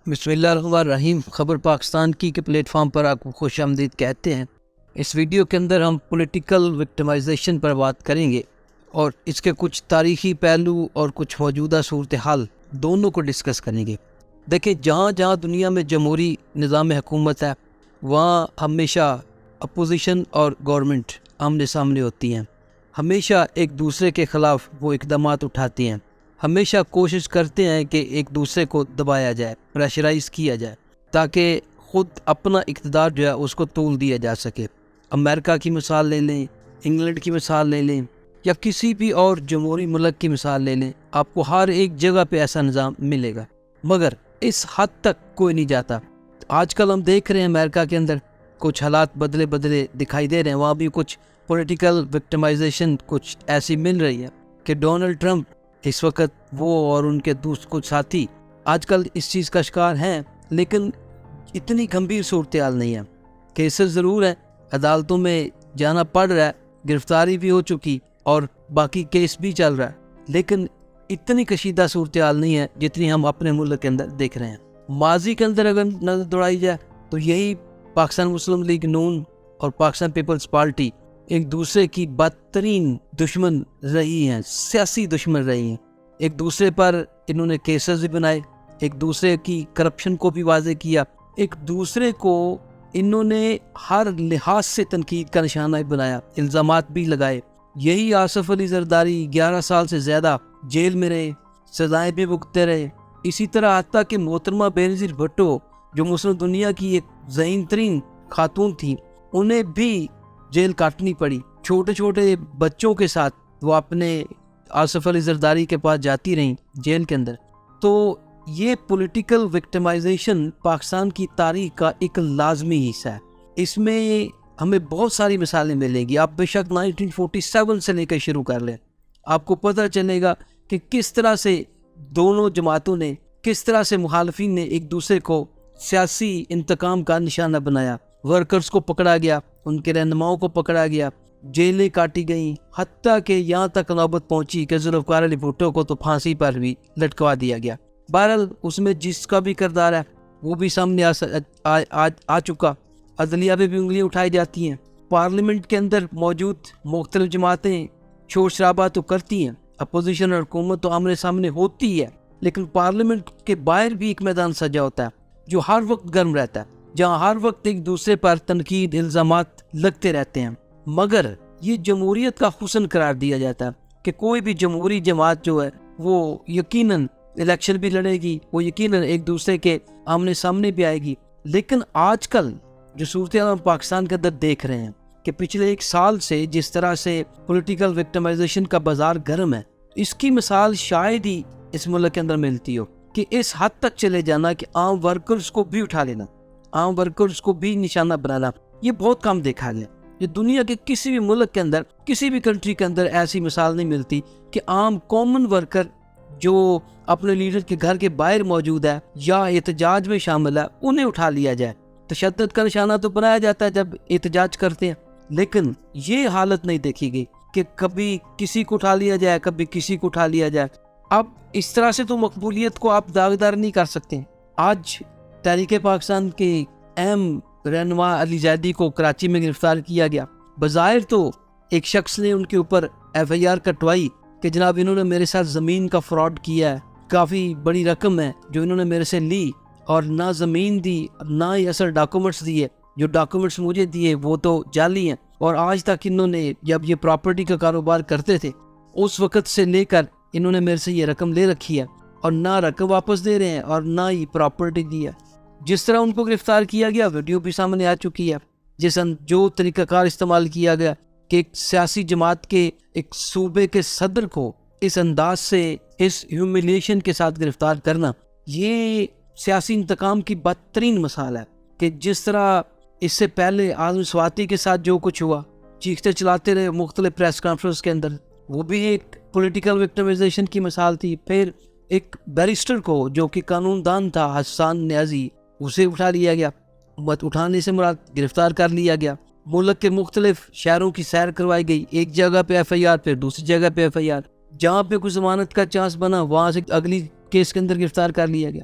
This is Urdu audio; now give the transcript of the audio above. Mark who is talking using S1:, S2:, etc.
S1: بسم اللہ الرحمن الرحیم۔ خبر پاکستان کی کے پلیٹ فارم پر آپ کو خوش آمدید کہتے ہیں۔ اس ویڈیو کے اندر ہم پولیٹیکل وکٹمائزیشن پر بات کریں گے اور اس کے کچھ تاریخی پہلو اور کچھ موجودہ صورتحال دونوں کو ڈسکس کریں گے۔ دیکھیں، جہاں جہاں دنیا میں جمہوری نظام حکومت ہے وہاں ہمیشہ اپوزیشن اور گورنمنٹ آمنے سامنے ہوتی ہیں، ہمیشہ ایک دوسرے کے خلاف وہ اقدامات اٹھاتی ہیں، ہمیشہ کوشش کرتے ہیں کہ ایک دوسرے کو دبایا جائے، پریشرائز کیا جائے تاکہ خود اپنا اقتدار جو ہے اس کو تول دیا جا سکے۔ امریکہ کی مثال لے لیں، انگلینڈ کی مثال لے لیں یا کسی بھی اور جمہوری ملک کی مثال لے لیں، آپ کو ہر ایک جگہ پہ ایسا نظام ملے گا، مگر اس حد تک کوئی نہیں جاتا۔ آج کل ہم دیکھ رہے ہیں امریکہ کے اندر کچھ حالات بدلے دکھائی دے رہے ہیں، وہاں بھی کچھ پولیٹیکل وکٹمائزیشن کچھ ایسی مل رہی ہے کہ ڈونلڈ ٹرمپ اس وقت وہ اور ان کے دوست کچھ ساتھی آج کل اس چیز کا شکار ہیں، لیکن اتنی گمبھیر صورتحال نہیں ہے۔ کیسز ضرور ہیں، عدالتوں میں جانا پڑ رہا ہے، گرفتاری بھی ہو چکی اور باقی کیس بھی چل رہا ہے، لیکن اتنی کشیدہ صورتحال نہیں ہے جتنی ہم اپنے ملک کے اندر دیکھ رہے ہیں۔ ماضی کے اندر اگر نظر دوڑائی جائے تو یہی پاکستان مسلم لیگ نون اور پاکستان پیپلز پارٹی ایک دوسرے کی بدترین دشمن رہی ہیں، سیاسی دشمن رہی ہیں۔ ایک دوسرے پر انہوں نے کیسز بھی بنائے، ایک دوسرے کی کرپشن کو بھی واضح کیا، ایک دوسرے کو انہوں نے ہر لحاظ سے تنقید کا نشانہ بنایا، الزامات بھی لگائے۔ یہی آصف علی زرداری 11 سال سے زیادہ جیل میں رہے، سزائیں بھی بھگتتے رہے۔ اسی طرح حتیٰ کہ محترمہ بینظیر بھٹو جو مسلم دنیا کی ایک ذہین ترین خاتون تھی، انہیں بھی جیل کاٹنی پڑی۔ چھوٹے چھوٹے بچوں کے ساتھ وہ اپنے آصف علی زرداری کے پاس جاتی رہیں جیل کے اندر۔ تو یہ پولیٹیکل وکٹمائزیشن پاکستان کی تاریخ کا ایک لازمی حصہ ہے۔ اس میں ہمیں بہت ساری مثالیں ملیں گی۔ آپ بے شک 1947 سے لے کر شروع کر لیں، آپ کو پتہ چلے گا کہ کس طرح سے دونوں جماعتوں نے، کس طرح سے مخالفین نے ایک دوسرے کو سیاسی انتقام کا نشانہ بنایا۔ ورکرز کو پکڑا گیا، ان کے رہنماؤں کو پکڑا گیا، جیلیں کاٹی گئیں، حتیٰ کہ یہاں تک نوبت پہنچی کہ ذوالفقار علی بھٹو کو تو پھانسی پر بھی لٹکوا دیا گیا۔ بہرحال اس میں جس کا بھی کردار ہے وہ بھی سامنے آ چکا۔ عدلیہ پہ بھی انگلیاں اٹھائی جاتی ہیں۔ پارلیمنٹ کے اندر موجود مختلف جماعتیں شور شرابہ تو کرتی ہیں، اپوزیشن اور حکومت تو آمنے سامنے ہوتی ہے، لیکن پارلیمنٹ کے باہر بھی ایک میدان سجا ہوتا ہے جو ہر وقت گرم رہتا ہے، جہاں ہر وقت ایک دوسرے پر تنقید، الزامات لگتے رہتے ہیں۔ مگر یہ جمہوریت کا حسن قرار دیا جاتا ہے کہ کوئی بھی جمہوری جماعت جو ہے وہ یقیناً الیکشن بھی لڑے گی، وہ یقیناً ایک دوسرے کے آمنے سامنے بھی آئے گی۔ لیکن آج کل جو صورتحال ہم پاکستان کے اندر دیکھ رہے ہیں کہ پچھلے 1 سال سے جس طرح سے پولیٹیکل وکٹمائزیشن کا بازار گرم ہے، اس کی مثال شاید ہی اس ملک کے اندر ملتی ہو کہ اس حد تک چلے جانا کہ عام ورکرز کو بھی اٹھا لینا، عام ورکرز کو بھی نشانہ بنانا، یہ بہت کم دیکھا گیا۔ یہ دنیا کے کسی بھی ملک کے اندر، کسی بھی کنٹری کے اندر ایسی مثال نہیں ملتی کہ عام کامن ورکر جو اپنے لیڈر کے گھر کے باہر موجود ہے یا احتجاج میں شامل ہے انہیں اٹھا لیا جائے۔ تشدد کا نشانہ تو بنایا جاتا ہے جب احتجاج کرتے ہیں، لیکن یہ حالت نہیں دیکھی گئی کہ کبھی کسی کو اٹھا لیا جائے، کبھی کسی کو اٹھا لیا جائے۔ اب اس طرح سے تو مقبولیت کو آپ داغدار نہیں کر سکتے۔ آج تحریک پاکستان کے اہم رہنما علی زیدی کو کراچی میں گرفتار کیا گیا۔ بظاہر تو ایک شخص نے ان کے اوپر FIR کٹوائی کہ جناب انہوں نے میرے ساتھ زمین کا فراڈ کیا ہے، کافی بڑی رقم ہے جو انہوں نے میرے سے لی، اور نہ زمین دی نہ ہی اصل ڈاکومنٹس دیے، جو ڈاکومنٹس مجھے دیے وہ تو جعلی ہیں، اور آج تک انہوں نے جب یہ پراپرٹی کا کاروبار کرتے تھے اس وقت سے لے کر انہوں نے میرے سے یہ رقم لے رکھی ہے، اور نہ رقم واپس دے رہے ہیں اور نہ ہی پراپرٹی دی ہے۔ جس طرح ان کو گرفتار کیا گیا ویڈیو بھی سامنے آ چکی ہے، جو طریقہ کار استعمال کیا گیا کہ ایک سیاسی جماعت کے ایک صوبے کے صدر کو اس انداز سے، اس ہیوملیشن کے ساتھ گرفتار کرنا، یہ سیاسی انتقام کی بدترین مثال ہے۔ کہ جس طرح اس سے پہلے عالم سواتی کے ساتھ جو کچھ ہوا، چیختے چلاتے رہے مختلف پریس کانفرنس کے اندر، وہ بھی ایک پولیٹیکل وکٹمائزیشن کی مثال تھی۔ پھر ایک بیرسٹر کو جو کہ قانون دان تھا، حسان نیازی، اسے اٹھا لیا گیا، اٹھانے سے مراد گرفتار کر لیا گیا۔ ملک کے مختلف شہروں کی سیر کروائی گئی، ایک جگہ پہ FIR، پھر دوسری جگہ پہ FIR، جہاں پہ کوئی ضمانت کا چانس بنا وہاں سے اگلی کیس کے اندر گرفتار کر لیا گیا۔